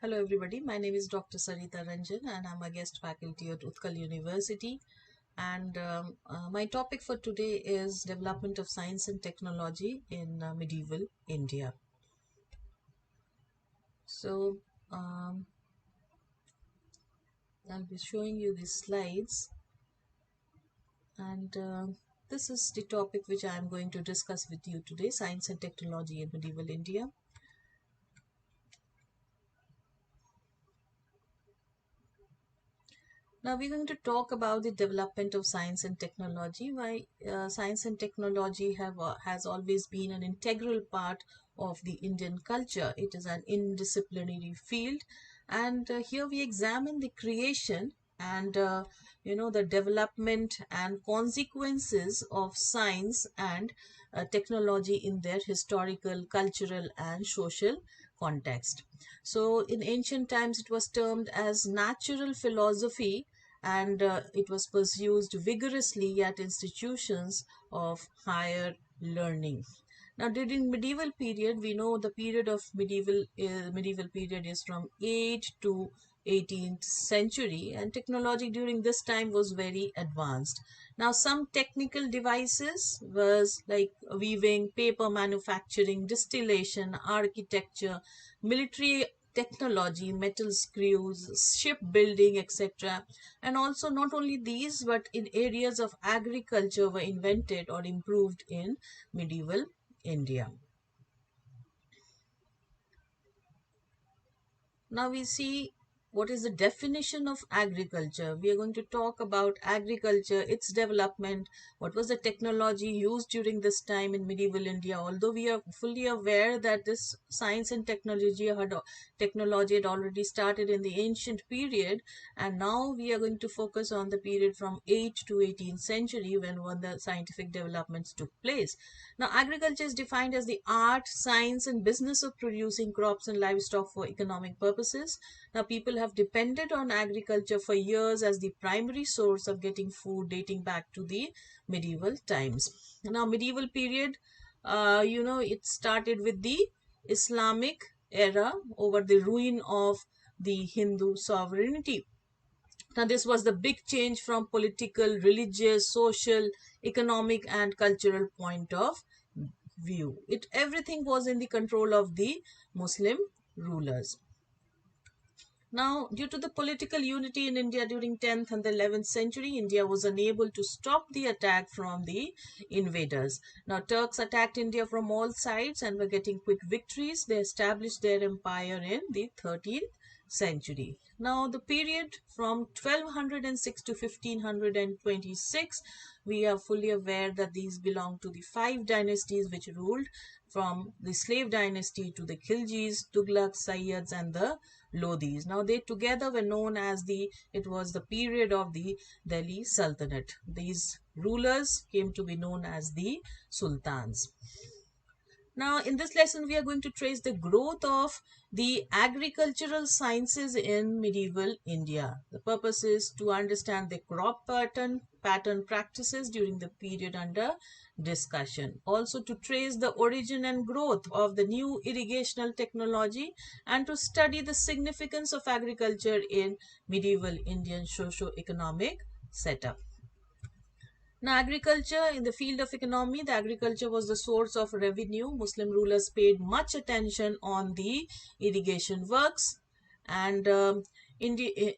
Hello everybody, my name is Dr. Sarita Ranjan and I'm a guest faculty at Utkal University, and my topic for today is development of science and technology in medieval India. So I'll be showing you these slides, and this is the topic which I am going to discuss with you today: science and technology in medieval India. Now we're going to talk about the development of science and technology. Why science and technology has always been an integral part of the Indian culture. It is an interdisciplinary field, and here we examine the creation and the development and consequences of science and technology in their historical, cultural, and social context. So in ancient times, it was termed as natural philosophy, and it was pursued vigorously at institutions of higher learning. Now, during medieval period, we know the period of medieval period is from 8th to 18th century, and technology during this time was very advanced. Now, some technical devices was like weaving, paper manufacturing, distillation, architecture, military technology, metal screws, shipbuilding, etc. And also not only these, but in areas of agriculture were invented or improved in medieval India. Now we see what is the definition of agriculture. We are going to talk about agriculture, its development, what was the technology used during this time in medieval India. Although we are fully aware that this science and technology had already started in the ancient period, and now we are going to focus on the period from 8th to 18th century when the scientific developments took place. Now, agriculture is defined as the art, science, and business of producing crops and livestock for economic purposes. Now, people have depended on agriculture for years as the primary source of getting food dating back to the medieval times. Now, medieval period, it started with the Islamic era over the ruin of the Hindu sovereignty. Now, this was the big change from political, religious, social, economic, and cultural point of view. Everything was in the control of the Muslim rulers. Now, due to the political unity in India during 10th and the 11th century, India was unable to stop the attack from the invaders. Now, Turks attacked India from all sides and were getting quick victories. They established their empire in the 13th century. Now, the period from 1206 to 1526, we are fully aware that these belong to the five dynasties which ruled, from the slave dynasty to the Khiljis, Tughlaq, Sayyids, and the Lodhis. Now, they together were known as it was the period of the Delhi Sultanate. These rulers came to be known as the Sultans. Now, in this lesson, we are going to trace the growth of the agricultural sciences in medieval India. The purpose is to understand the crop pattern practices during the period under discussion. Also, to trace the origin and growth of the new irrigational technology, and to study the significance of agriculture in medieval Indian socio-economic setup. Now, agriculture in the field of economy, the agriculture was the source of revenue. Muslim rulers paid much attention on the irrigation works, and India.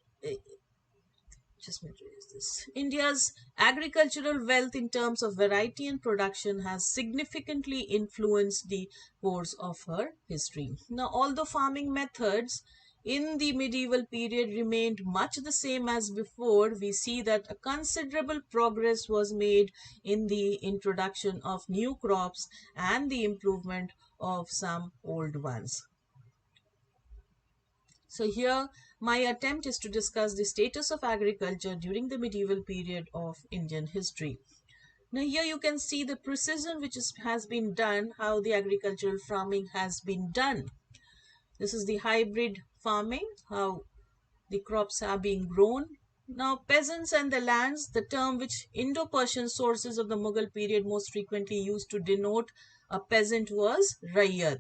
Just let me erase this. India's agricultural wealth in terms of variety and production has significantly influenced the course of her history. Now, although farming methods in the medieval period remained much the same as before, we see that a considerable progress was made in the introduction of new crops and the improvement of some old ones. So here my attempt is to discuss the status of agriculture during the medieval period of Indian history. Now here you can see the precision which has been done, how the agricultural farming has been done. This is the hybrid farming, how the crops are being grown. Now, peasants and the lands, the term which Indo-Persian sources of the Mughal period most frequently used to denote a peasant was Rayyat.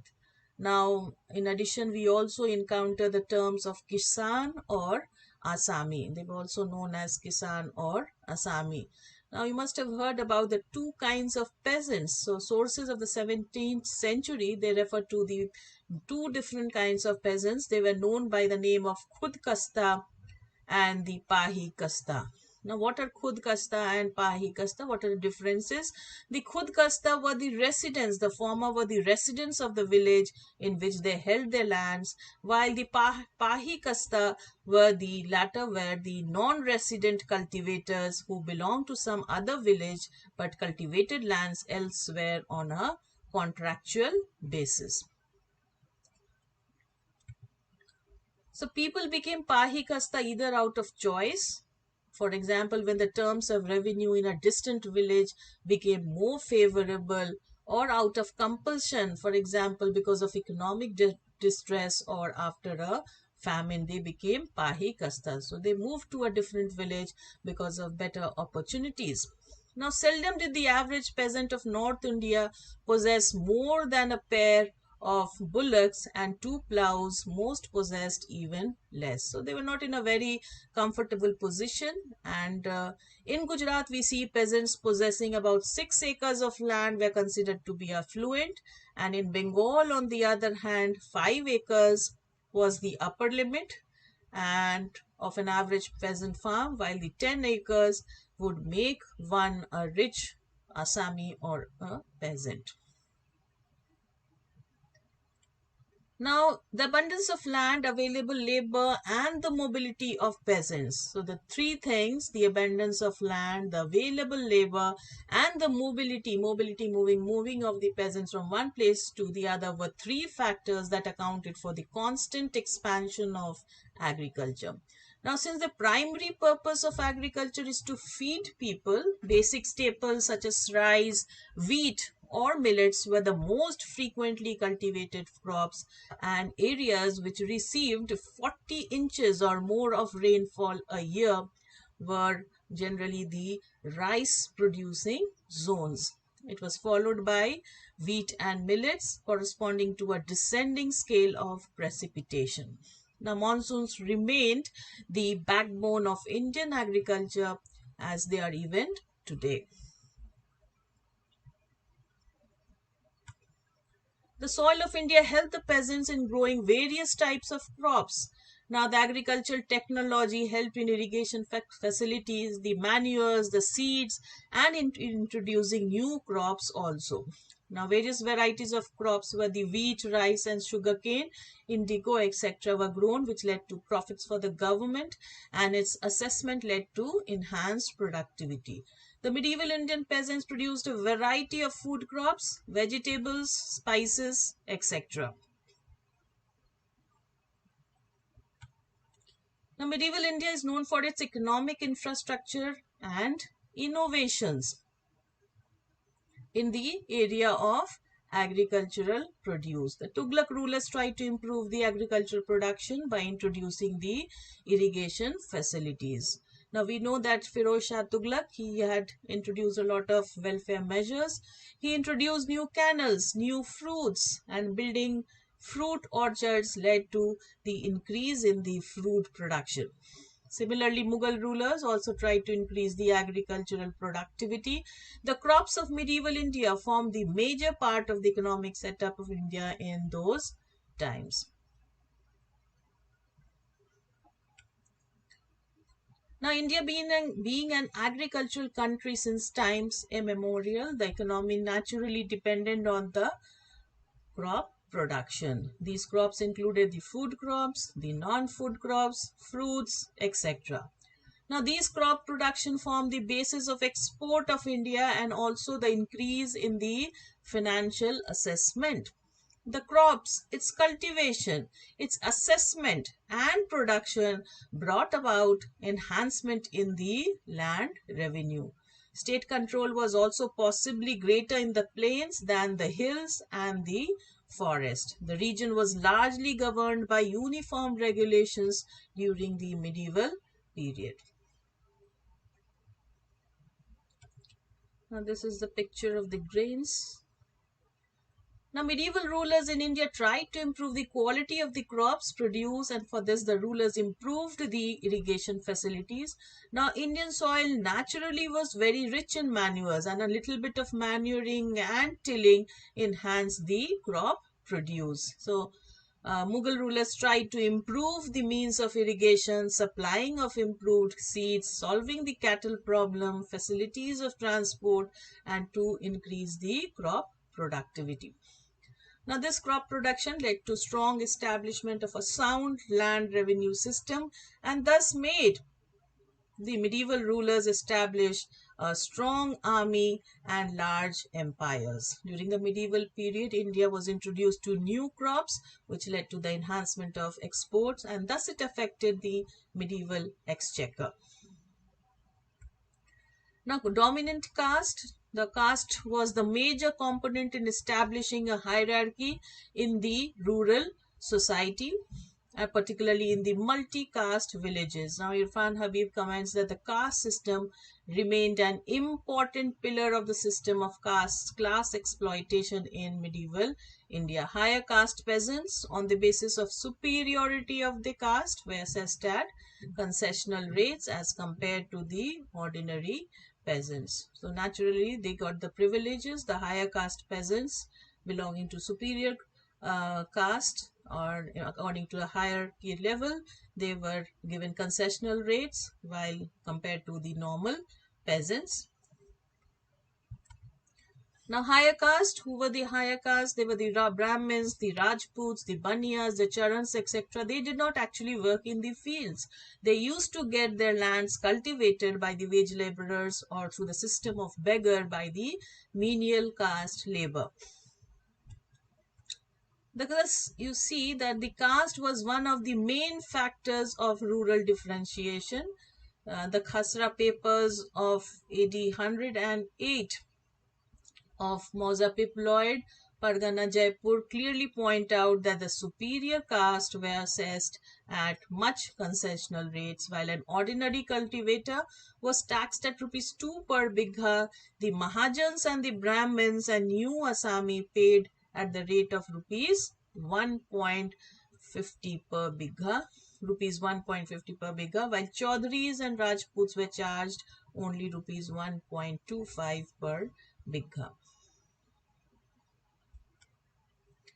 Now, in addition, we also encounter the terms of Kisan or Asami. They were also known as Kisan or Asami. Now, you must have heard about the two kinds of peasants. So, sources of the 17th century, they refer to the two different kinds of peasants. They were known by the name of Khud Kasta and the Pahi Kasta. Now, what are Khud Kasta and Pahi Kasta? What are the differences? The Khud Kasta were the residents, the former were the residents of the village in which they held their lands, while the Pahi Kasta were the latter were the non-resident cultivators who belonged to some other village but cultivated lands elsewhere on a contractual basis. So people became pahi kasta either out of choice, for example, when the terms of revenue in a distant village became more favorable, or out of compulsion, for example, because of economic distress or after a famine, they became pahi kasta. So they moved to a different village because of better opportunities. Now, seldom did the average peasant of North India possess more than a pair of bullocks and two plows, most possessed even less. So they were not in a very comfortable position. And in Gujarat, we see peasants possessing about 6 acres of land were considered to be affluent. And in Bengal, on the other hand, 5 acres was the upper limit and of an average peasant farm, while the 10 acres would make one a rich Assami or a peasant. Now, the abundance of land, available labor, and the mobility of peasants. So, the three things, the abundance of land, the available labor, and the mobility, moving of the peasants from one place to the other were three factors that accounted for the constant expansion of agriculture. Now, since the primary purpose of agriculture is to feed people, basic staples such as rice, wheat, or millets were the most frequently cultivated crops, and areas which received 40 inches or more of rainfall a year were generally the rice producing zones. It was followed by wheat and millets corresponding to a descending scale of precipitation. Now, monsoons remained the backbone of Indian agriculture as they are even today. The soil of India helped the peasants in growing various types of crops. Now, the agricultural technology helped in irrigation facilities, the manures, the seeds, and in introducing new crops also. Now, various varieties of crops were the wheat, rice, and sugarcane, indigo, etc. were grown, which led to profits for the government, and its assessment led to enhanced productivity. The medieval Indian peasants produced a variety of food crops, vegetables, spices, etc. Now, medieval India is known for its economic infrastructure and innovations in the area of agricultural produce. The Tughlaq rulers tried to improve the agricultural production by introducing the irrigation facilities. Now we know that Firoz Shah Tughlaq, he had introduced a lot of welfare measures. He introduced new canals, new fruits, and building fruit orchards led to the increase in the fruit production. Similarly, Mughal rulers also tried to increase the agricultural productivity. The crops of medieval India formed the major part of the economic setup of India in those times. Now, India being an agricultural country since times immemorial, the economy naturally depended on the crop production. These crops included the food crops, the non-food crops, fruits, etc. Now, these crop production form the basis of export of India and also the increase in the financial assessment. The crops, its cultivation, its assessment and production brought about enhancement in the land revenue. State control was also possibly greater in the plains than the hills and the forest. The region was largely governed by uniform regulations during the medieval period. Now this is the picture of the grains. Now, medieval rulers in India tried to improve the quality of the crops produced, and for this, the rulers improved the irrigation facilities. Now, Indian soil naturally was very rich in manures, and a little bit of manuring and tilling enhanced the crop produce. So, Mughal rulers tried to improve the means of irrigation, supplying of improved seeds, solving the cattle problem, facilities of transport, and to increase the crop productivity. Now, this crop production led to strong establishment of a sound land revenue system and thus made the medieval rulers establish a strong army and large empires. During the medieval period, India was introduced to new crops, which led to the enhancement of exports, and thus it affected the medieval exchequer. Now, dominant caste. The caste was the major component in establishing a hierarchy in the rural society, particularly in the multi-caste villages. Now, Irfan Habib comments that the caste system remained an important pillar of the system of caste class exploitation in medieval India. Higher caste peasants, on the basis of superiority of the caste, were assessed at concessional rates as compared to the ordinary peasants. So naturally, they got the privileges. The higher caste peasants belonging to superior caste or according to a hierarchy level, they were given concessional rates while compared to the normal peasants. Now, higher caste, who were the higher caste? They were the Brahmins, the Rajputs, the Baniyas, the Charans, etc. They did not actually work in the fields. They used to get their lands cultivated by the wage laborers or through the system of beggar by the menial caste labor. Thus, you see that the caste was one of the main factors of rural differentiation. The Khasra papers of AD 108 of Mozapip Lloyd, Pargana Jaipur clearly point out that the superior caste were assessed at much concessional rates, while an ordinary cultivator was taxed at rupees 2 per bigha. The Mahajans and the Brahmins and New Assami paid at the rate of rupees 1.50 per bigha, rupees 1.50 per bigha, while Chaudhries and Rajputs were charged only rupees 1.25 per bigha.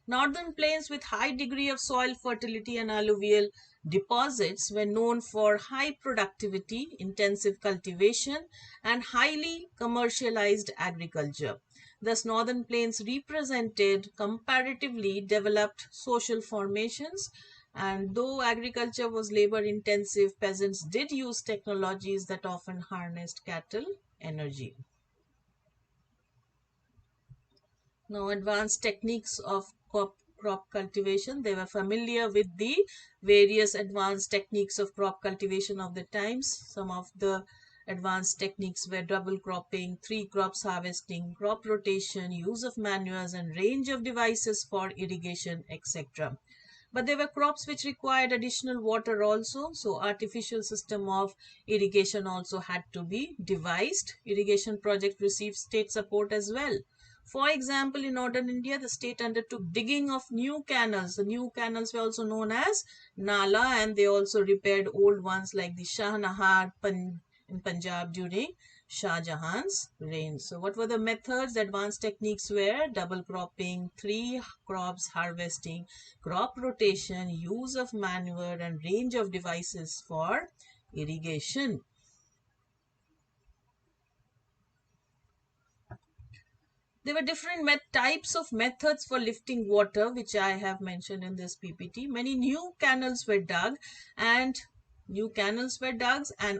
Northern plains with high degree of soil fertility and alluvial deposits were known for high productivity, intensive cultivation, and highly commercialized agriculture. Thus, northern plains represented comparatively developed social formations, and though agriculture was labor intensive, peasants did use technologies that often harnessed cattle energy. Now, advanced techniques of crop cultivation. They were familiar with the various advanced techniques of crop cultivation of the times. Some of the advanced techniques were double cropping, 3 crops harvesting, crop rotation, use of manures, and range of devices for irrigation, etc. But there were crops which required additional water also, so artificial system of irrigation also had to be devised. Irrigation project received state support as well. For example, in northern India, the state undertook digging of new canals. The new canals were also known as Nala, and they also repaired old ones like the Shahnahar in Punjab during Shah Jahan's reign. So what were the methods? The advanced techniques were double cropping, 3 crops harvesting, crop rotation, use of manure, and range of devices for irrigation. There were different types of methods for lifting water, which I have mentioned in this PPT. Many new canals were dug and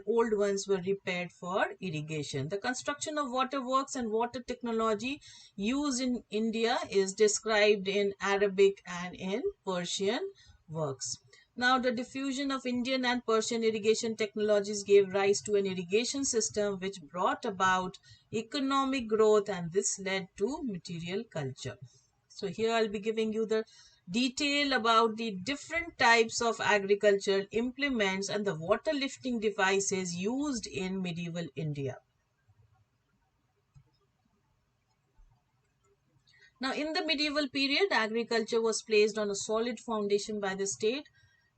old ones were repaired for irrigation. The construction of waterworks and water technology used in India is described in Arabic and in Persian works. Now, the diffusion of Indian and Persian irrigation technologies gave rise to an irrigation system which brought about economic growth, and this led to material culture. So here I'll be giving you the detail about the different types of agricultural implements and the water lifting devices used in medieval India. Now, in the medieval period, agriculture was placed on a solid foundation by the state.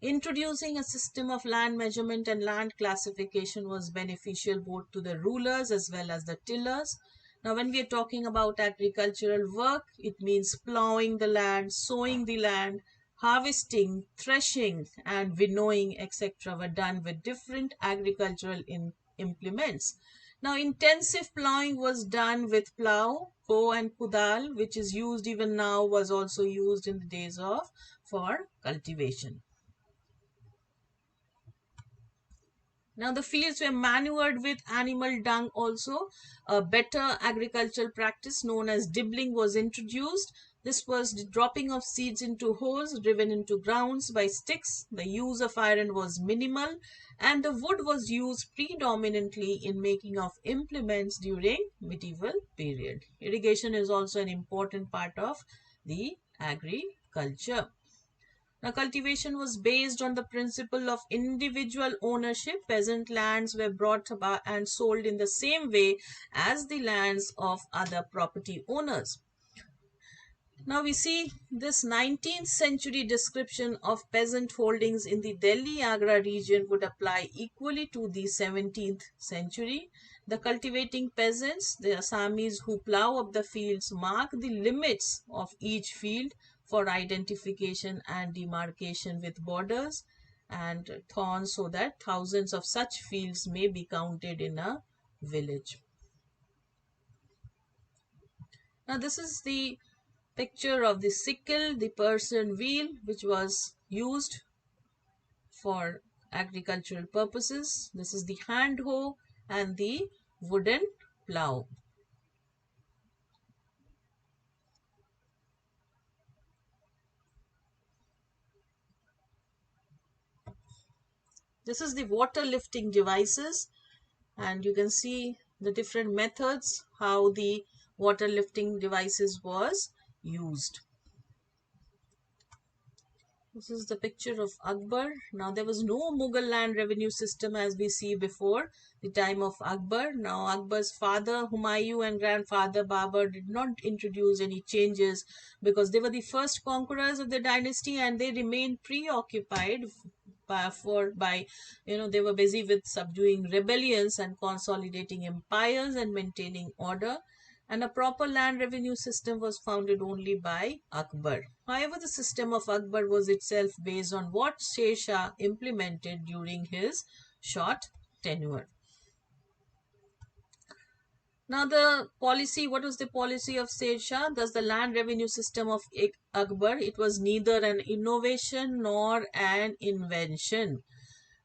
Introducing a system of land measurement and land classification was beneficial both to the rulers as well as the tillers. Now, when we are talking about agricultural work, it means plowing the land, sowing the land, harvesting, threshing, and winnowing, etc., were done with different agricultural implements. Now, intensive plowing was done with plow, hoe, and kudal, which is used even now, was also used in the days of for cultivation. Now, the fields were manured with animal dung also. A better agricultural practice known as dibbling was introduced. This was the dropping of seeds into holes driven into grounds by sticks. The use of iron was minimal, and the wood was used predominantly in making of implements during medieval period. Irrigation is also an important part of the agriculture. Now, cultivation was based on the principle of individual ownership. Peasant lands were brought about and sold in the same way as the lands of other property owners. Now we see this 19th century description of peasant holdings in the Delhi Agra region would apply equally to the 17th century. The cultivating peasants, the Assamese who plow up the fields, mark the limits of each field for identification and demarcation with borders and thorns so that thousands of such fields may be counted in a village. Now this is the picture of the sickle, the person wheel, which was used for agricultural purposes. This is the hand hoe and the wooden plow. This is the water lifting devices, and you can see the different methods how the water lifting devices was used. This is the picture of Akbar. Now, there was no Mughal land revenue system as we see before the time of Akbar. Now, Akbar's father Humayun and grandfather Babur did not introduce any changes because they were the first conquerors of the dynasty and they remained preoccupied they were busy with subduing rebellions and consolidating empires and maintaining order, and a proper land revenue system was founded only by Akbar. However, the system of Akbar was itself based on what Sher Shah implemented during his short tenure. Now, what was the policy of Sher Shah? Thus, the land revenue system of Akbar, it was neither an innovation nor an invention.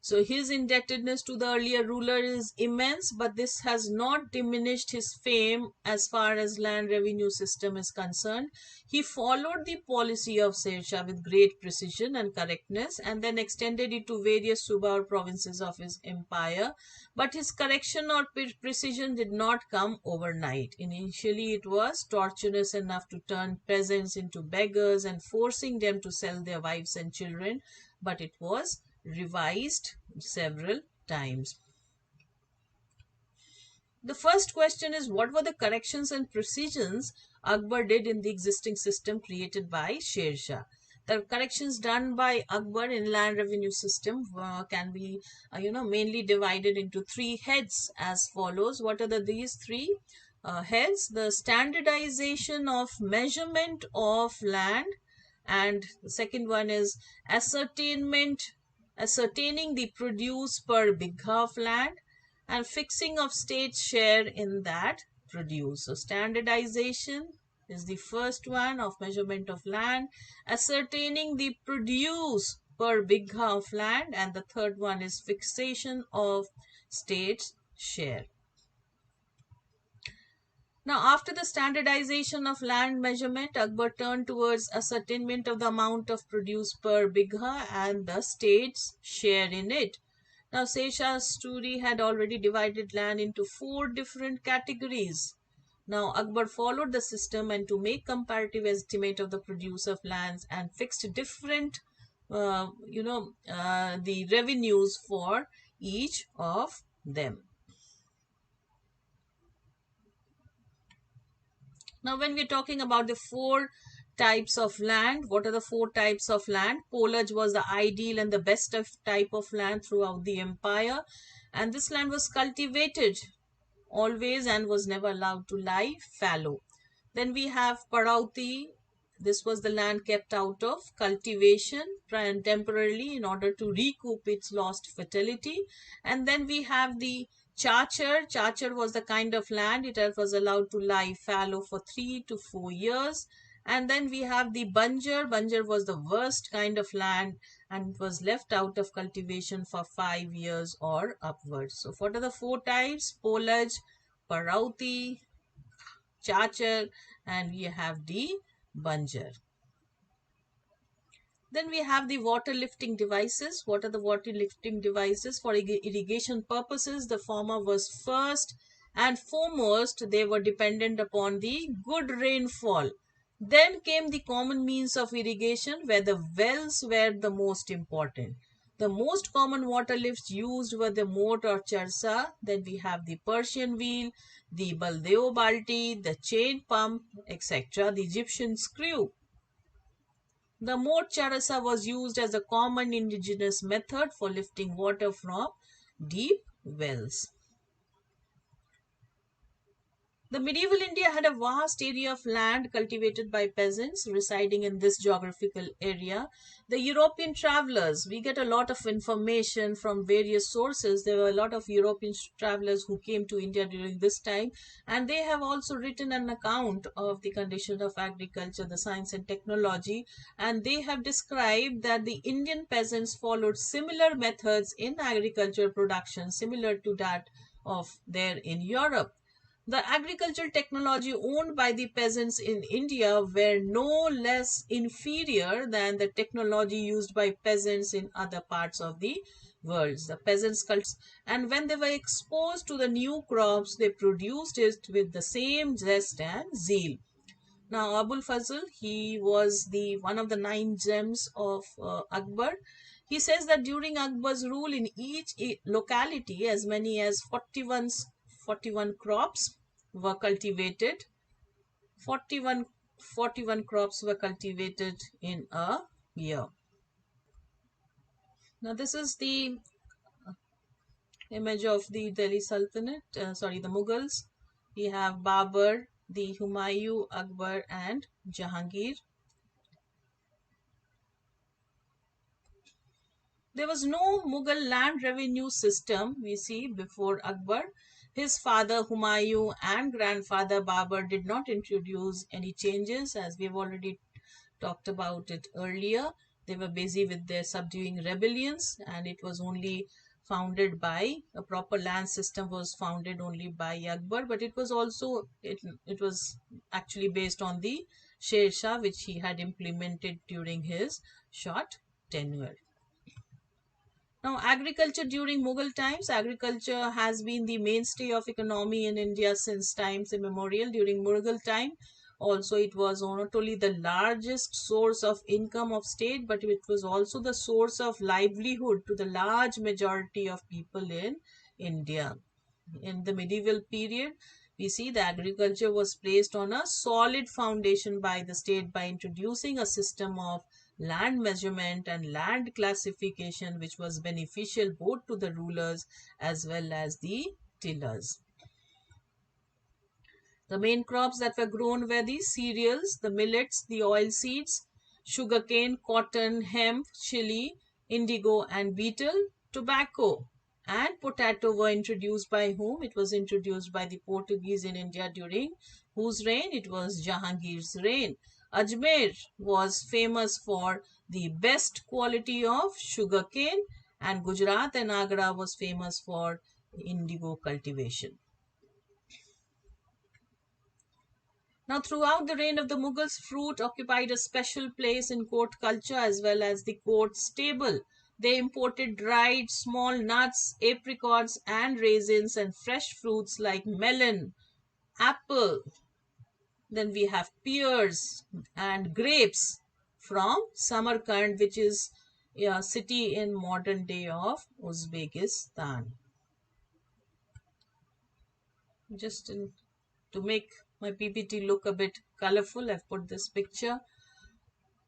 So his indebtedness to the earlier ruler is immense, but this has not diminished his fame as far as land revenue system is concerned. He followed the policy of Sher Shah with great precision and correctness and then extended it to various Subar provinces of his empire. But his correction or precision did not come overnight. Initially, it was tortuous enough to turn peasants into beggars and forcing them to sell their wives and children, but it was revised several times. The first question is, what were the corrections and precisions Akbar did in the existing system created by Sher Shah? The corrections done by Akbar in land revenue system can be mainly divided into three heads as follows. What are these three heads? The standardization of measurement of land, and the second one is ascertaining the produce per bigha of land, and fixing of state's share in that produce. So standardization is the first one of measurement of land, ascertaining the produce per bigha of land, and the third one is fixation of state's share. Now, after the standardization of land measurement, Akbar turned towards ascertainment of the amount of produce per bigha and the state's share in it. Now, Sher Shah's story had already divided land into 4 different categories. Now, Akbar followed the system and to make comparative estimate of the produce of lands and fixed different, the revenues for each of them. Now, when we're talking about the four types of land, what are the four types of land? Polage was the ideal and the best of type of land throughout the empire. And this land was cultivated always and was never allowed to lie fallow. Then we have Parauti. This was the land kept out of cultivation temporarily in order to recoup its lost fertility. And then we have the Chachar. Chachar was the kind of land it was allowed to lie fallow for 3 to 4 years. And then we have the Banjar. Banjar was the worst kind of land and was left out of cultivation for 5 years or upwards. So what are the four types? Polage, Parauti, Chachar, and we have the Banjar. Then we have the water lifting devices. What are the water lifting devices? For irrigation purposes, the former was first and foremost, they were dependent upon the good rainfall. Then came the common means of irrigation where the wells were the most important. The most common water lifts used were the moat or charsa. Then we have the Persian wheel, the Baldeo balti, the chain pump, etc. The Egyptian screw. The moat charasa was used as a common indigenous method for lifting water from deep wells. The medieval India had a vast area of land cultivated by peasants residing in this geographical area. The European travelers, we get a lot of information from various sources. There were a lot of European travelers who came to India during this time, and they have also written an account of the condition of agriculture, the science and technology, and they have described that the Indian peasants followed similar methods in agriculture production, similar to that of there in Europe. The agricultural technology owned by the peasants in India were no less inferior than the technology used by peasants in other parts of the world. The peasants and when they were exposed to the new crops, they produced it with the same zest and zeal. Now, Abul Fazl, he was the one of the 9 gems of Akbar. He says that during Akbar's rule in each locality, as many as 41 crops were cultivated. 41, 41 crops were cultivated in a year. Now, this is the image of the Delhi Sultanate, the Mughals. We have Babur, the Humayun, Akbar, and Jahangir. There was no Mughal land revenue system, we see, before Akbar. His father Humayun and grandfather Babur did not introduce any changes, as we've already talked about it earlier. They were busy with their subduing rebellions, and it was only founded by a proper land system was founded only by Akbar, but it was also it was actually based on the Sher Shah, which he had implemented during his short tenure. Now, agriculture during Mughal times, agriculture has been the mainstay of economy in India since times immemorial. During Mughal time, also it was not only the largest source of income of state, but it was also the source of livelihood to the large majority of people in India. In the medieval period, we see the agriculture was placed on a solid foundation by the state by introducing a system of land measurement and land classification, which was beneficial both to the rulers as well as the tillers. The main crops that were grown were the cereals, the millets, the oil seeds, sugarcane, cotton, hemp, chili, indigo, and betel. Tobacco and potato were introduced by whom? It was introduced by the Portuguese in India during whose reign? It was Jahangir's reign. Ajmer was famous for the best quality of sugarcane, and Gujarat and Agra was famous for indigo cultivation. Now, throughout the reign of the Mughals, fruit occupied a special place in court culture as well as the court stable. They imported dried small nuts, apricots, and raisins, and fresh fruits like melon, apple. Then we have pears and grapes from Samarkand, which is a city in modern day of Uzbekistan. To make my PPT look a bit colorful. I've put this picture.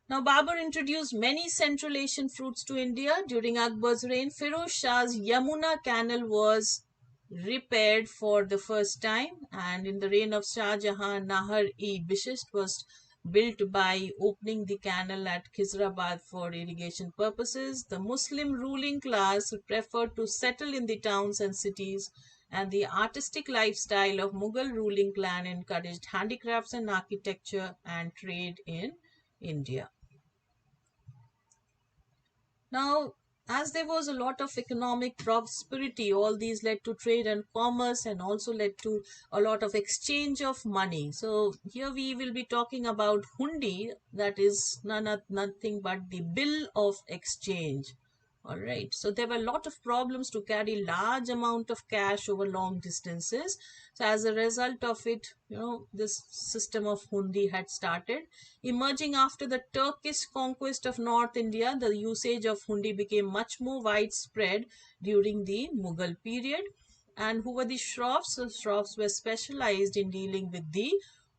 Now, Babur introduced many Central Asian fruits to India. During Akbar's reign, Firoz Shah's Yamuna Canal was repaired for the first time, and in the reign of Shah Jahan, Nahar-e-Bishisht was built by opening the canal at Khizrabad for irrigation purposes. The Muslim ruling class preferred to settle in the towns and cities, and the artistic lifestyle of Mughal ruling clan encouraged handicrafts and architecture and trade in India. Now, as there was a lot of economic prosperity, all these led to trade and commerce and also led to a lot of exchange of money. So here we will be talking about hundi, that is nothing but the bill of exchange. All right. So there were a lot of problems to carry large amount of cash over long distances. So as a result of it, this system of hundi had started. Emerging after the Turkish conquest of North India, the usage of hundi became much more widespread during the Mughal period. And who were the shroffs? The shroffs were specialized in dealing with the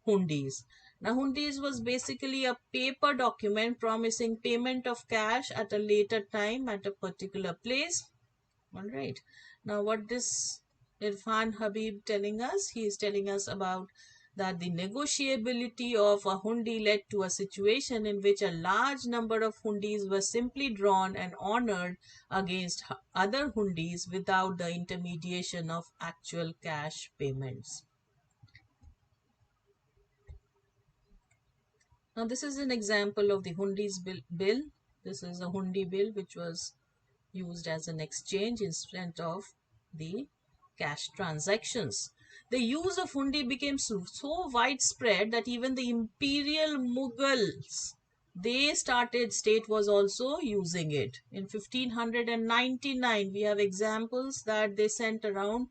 hundis. Now, hundis was basically a paper document promising payment of cash at a later time at a particular place. All right. Now, what this Irfan Habib telling us? He is telling us about that the negotiability of a hundi led to a situation in which a large number of hundis were simply drawn and honored against other hundis without the intermediation of actual cash payments. Now, this is an example of the hundis bill. This is a hundi bill which was used as an exchange instead of the cash transactions. The use of hundi became so widespread that even the imperial Mughals, state was also using it. In 1599, we have examples that they sent around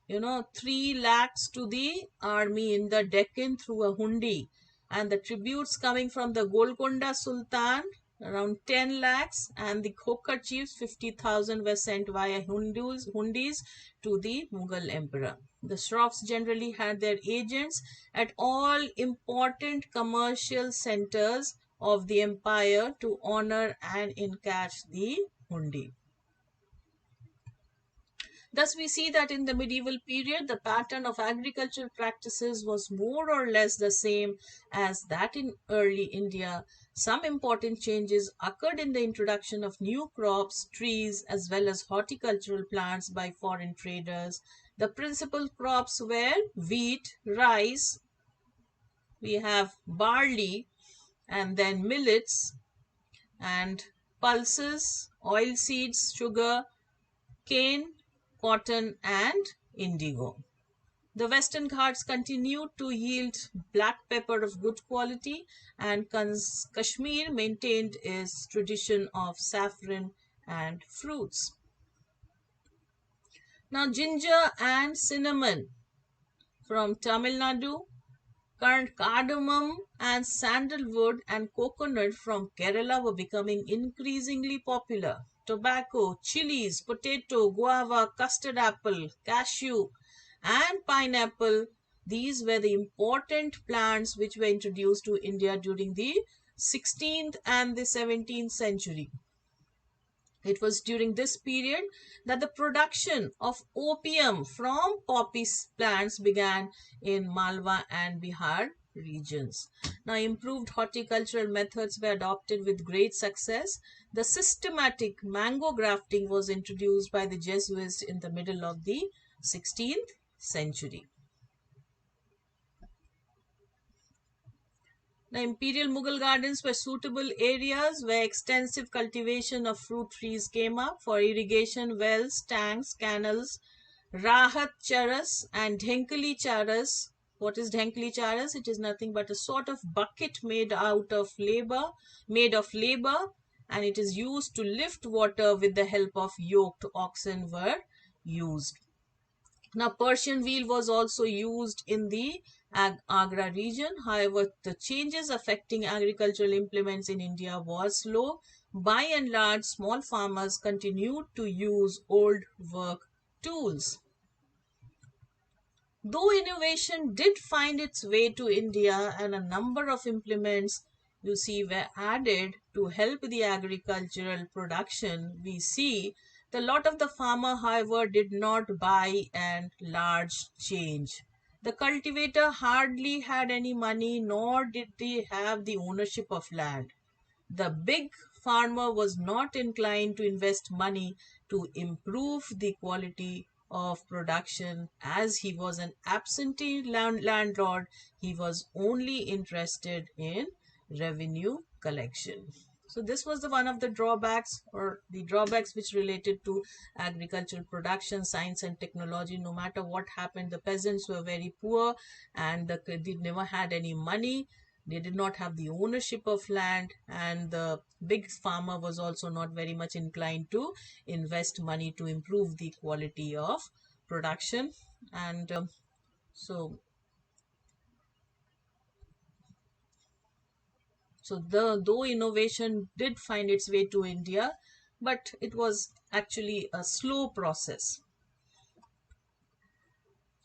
3 lakhs to the army in the Deccan through a hundi, and the tributes coming from the Golconda Sultan around 10 lakhs, and the Khokhar chiefs 50,000 were sent via hundis to the Mughal emperor. The shroffs generally had their agents at all important commercial centers of the empire to honor and encash the hundi. Thus, we see that in the medieval period, the pattern of agricultural practices was more or less the same as that in early India. Some important changes occurred in the introduction of new crops, trees, as well as horticultural plants by foreign traders. The principal crops were wheat, rice, we have barley, and then millets, and pulses, oilseeds, sugar, cane, cotton, and indigo. The Western Ghats continued to yield black pepper of good quality, and Kashmir maintained its tradition of saffron and fruits. Now, ginger and cinnamon from Tamil Nadu, cardamom and sandalwood and coconut from Kerala were becoming increasingly popular. Tobacco, chilies, potato, guava, custard apple, cashew, and pineapple, these were the important plants which were introduced to India during the 16th and the 17th century. It was during this period that the production of opium from poppy plants began in Malwa and Bihar regions. Now, improved horticultural methods were adopted with great success. The systematic mango grafting was introduced by the Jesuits in the middle of the 16th century. The imperial Mughal gardens were suitable areas where extensive cultivation of fruit trees came up. For irrigation, wells, tanks, canals, Rahat charas and Dhenkali charas. What is Dhenkali charas? It is nothing but a sort of bucket made of labor, and it is used to lift water with the help of yoked oxen were used. Now, Persian wheel was also used in the Agra region. However, the changes affecting agricultural implements in India was slow. By and large, small farmers continued to use old work tools. Though innovation did find its way to India and a number of implements you see were added to help the agricultural production, we see the lot of the farmer, however, did not buy a large change. The cultivator hardly had any money, nor did they have the ownership of land. The big farmer was not inclined to invest money to improve the quality of production. As he was an absentee landlord, he was only interested in revenue collection. So this was the one of the drawbacks, or the drawbacks which related to agricultural production, science and technology. No matter what happened, the peasants were very poor, and they never had any money. They did not have the ownership of land, and the big farmer was also not very much inclined to invest money to improve the quality of production. And so though innovation did find its way to India, but it was actually a slow process.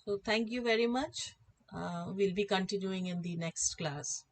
So thank you very much. We'll be continuing in the next class.